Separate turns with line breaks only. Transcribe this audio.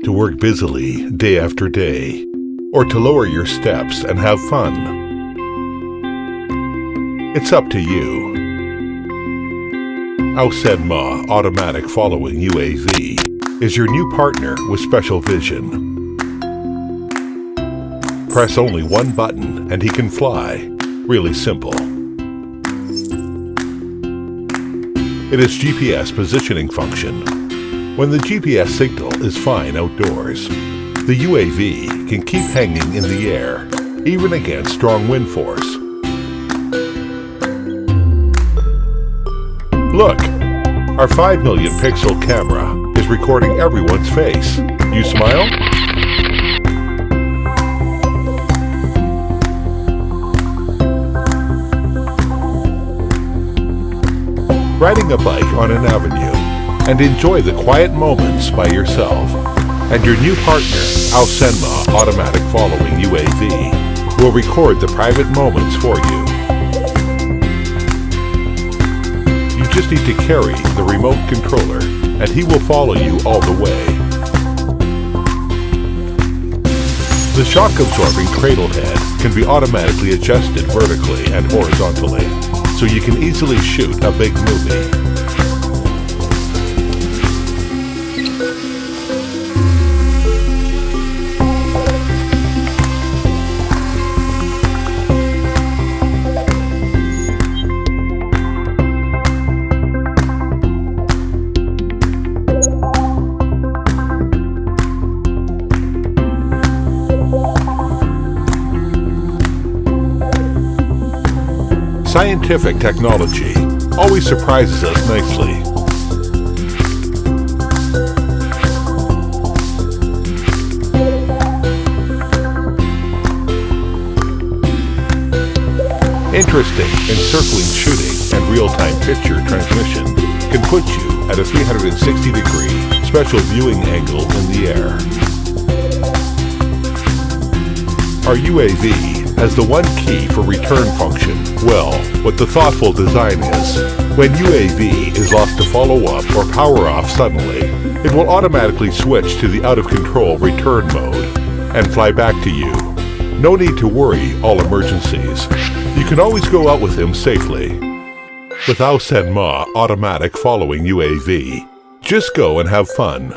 to work busily day after day, or to lower your steps and have fun? It's up to you. Ausenma Automatic Following UAV is your new partner with special vision. Press only one button and he can fly. Really simple. It has GPS positioning function. When the GPS signal is fine outdoors, the UAV can keep hanging in the air, even against strong wind force. Look! Our 5 million pixel camera is recording everyone's face. You smile? Riding a bike on an avenue and enjoy the quiet moments by yourself. And your new partner, Ausenma Automatic Following UAV, will record the private moments for you. You just need to carry the remote controller and he will follow you all the way. The shock-absorbing cradle head can be automatically adjusted vertically and horizontally, so you can easily shoot a big movie. Scientific technology always surprises us nicely. Interesting encircling shooting and real-time picture transmission can put you at a 360-degree special viewing angle in the air. Our UAV has the one key for return function. Well, what the thoughtful design is, when UAV is lost to follow up or power off suddenly, it will automatically switch to the out-of-control return mode and fly back to you. No need to worry all emergencies. You can always go out with him safely. With Ausenma Automatic Following UAV, just go and have fun.